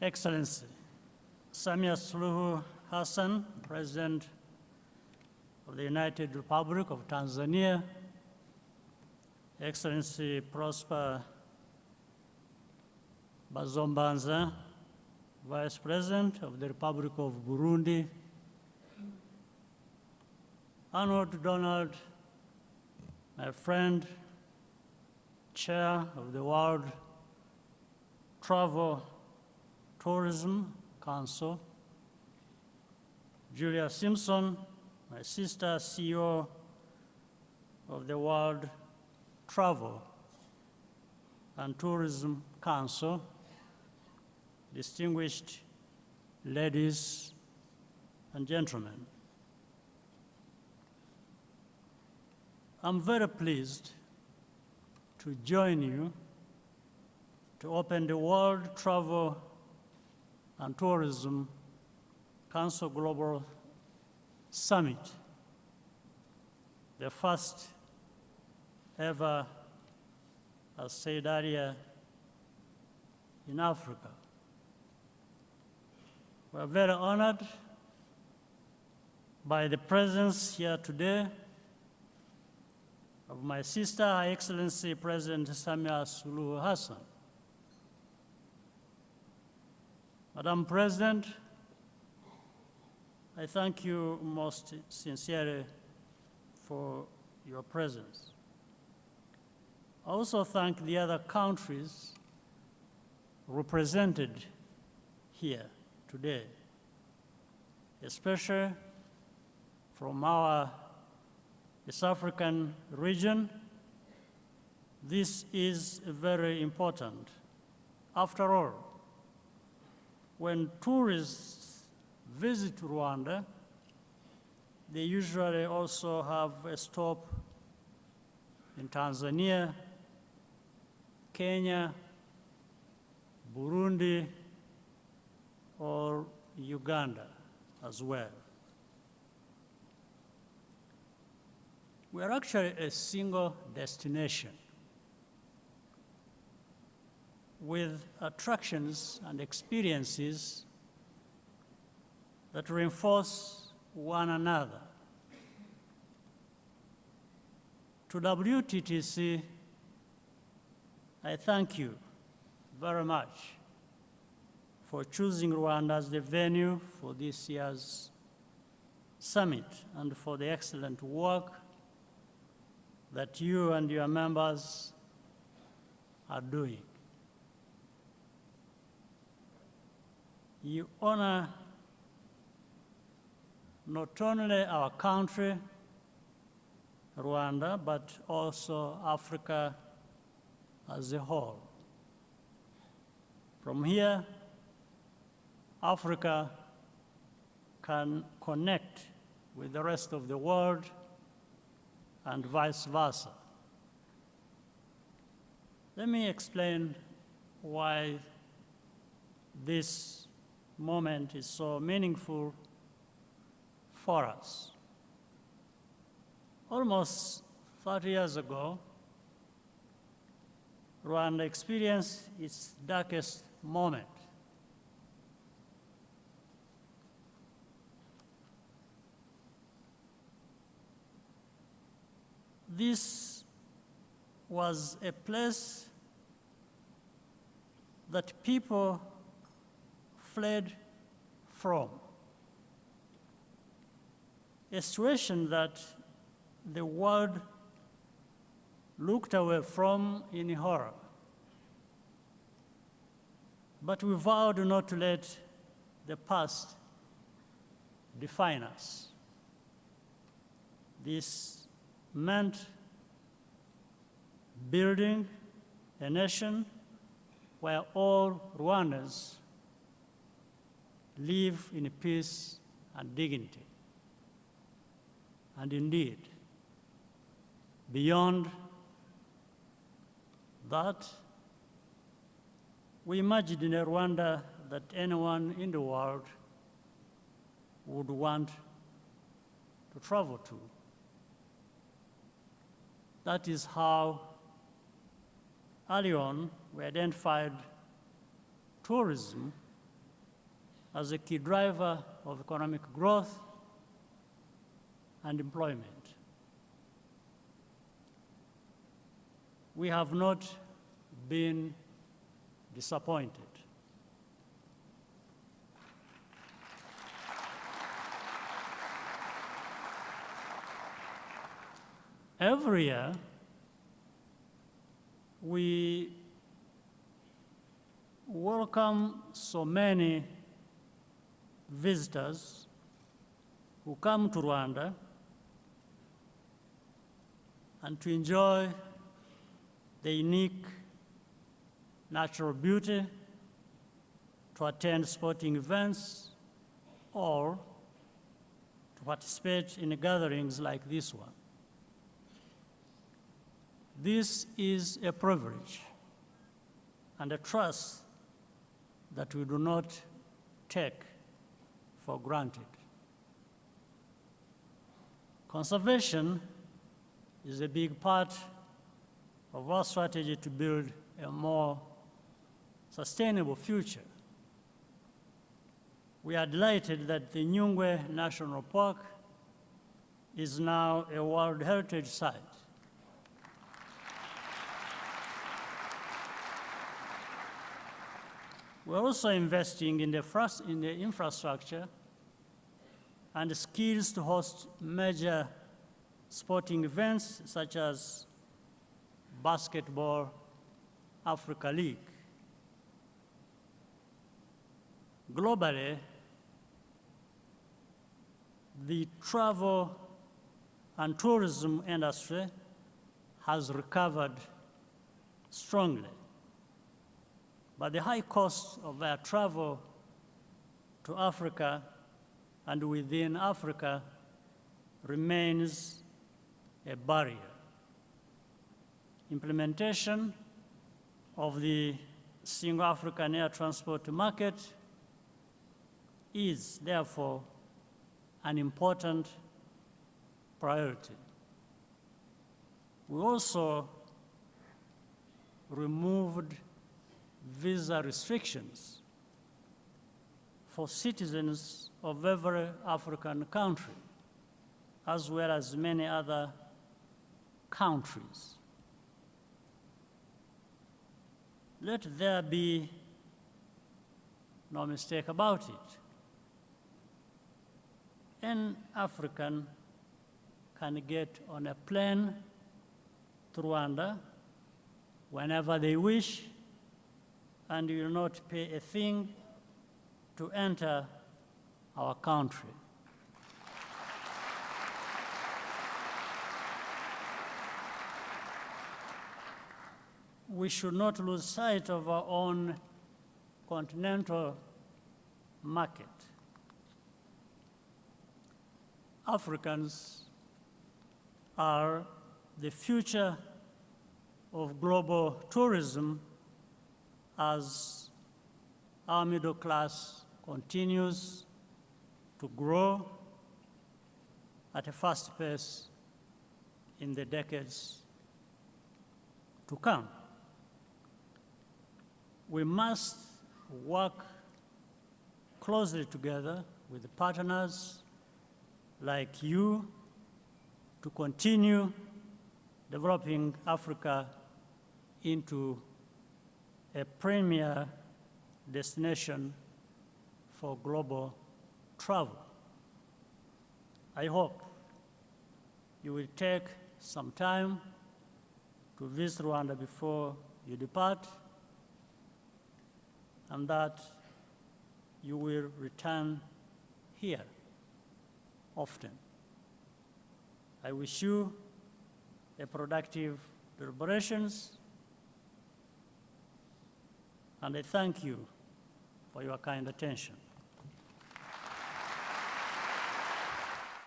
Excellency Samia Suluhu Hassan, President of the United Republic of Tanzania, Excellency Prosper Bazombanza, Vice President of the Republic of Burundi, Arnold Donald, my friend, Chair of the World Travel Tourism Council, Julia Simpson, my sister, CEO of the World Travel and Tourism Council, distinguished ladies and gentlemen. I'm very pleased to join you to open the World Travel and Tourism Council Global Summit, the first ever, as said earlier, in Africa. We're very honored by the presence here today of my sister, Her Excellency President Samia Suluhu Hassan. Madam President, I thank you most sincerely for your presence. I also thank the other countries represented here today, especially from our East African region. This is very important. After all, when tourists visit Rwanda, they usually also have a stop in Tanzania, Kenya, Burundi, or Uganda as well. We are actually a single destination with attractions and experiences that reinforce one another. To WTTC, I thank you very much for choosing Rwanda as the venue for this year's summit and for the excellent work that you and your members are doing. You honor not only our country, Rwanda, but also Africa as a whole. From here, Africa can connect with the rest of the world and vice versa. Let me explain why this moment is so meaningful for us. Almost 30 years ago, Rwanda experienced its darkest moment. This was a place that people fled from, a situation that the world looked away from in horror. But we vowed not to let the past define us. This meant building a nation where all Rwandans live in peace and dignity. And indeed, beyond that, we imagined in a Rwanda that anyone in the world would want to travel to. That is how early on we identified tourism as a key driver of economic growth and employment. We have not been disappointed. Every year, we welcome so many visitors who come to Rwanda and to enjoy the unique natural beauty, to attend sporting events, or to participate in gatherings like this one. This is a privilege and a trust that we do not take for granted. Conservation is a big part of our strategy to build a more sustainable future. We are delighted that the Nyungwe National Park is now a World Heritage Site. We're also investing in the infrastructure and skills to host major sporting events such as Basketball Africa League. Globally, the travel and tourism industry has recovered strongly, but the high cost of air travel to Africa and within Africa remains a barrier. Implementation of the single African air transport market is therefore an important priority. We also removed visa restrictions for citizens of every African country, as well as many other countries. Let there be no mistake about it. An African can get on a plane to Rwanda whenever they wish, and will not pay a thing to enter our country. We should not lose sight of our own continental market. Africans are the future of global tourism as our middle class continues to grow at a fast pace in the decades to come. We must work closely together with partners like you to continue developing Africa into a premier destination for global travel. I hope you will take some time to visit Rwanda before you depart, and that you will return here often. I wish you a productive deliberations, and I thank you for your kind attention.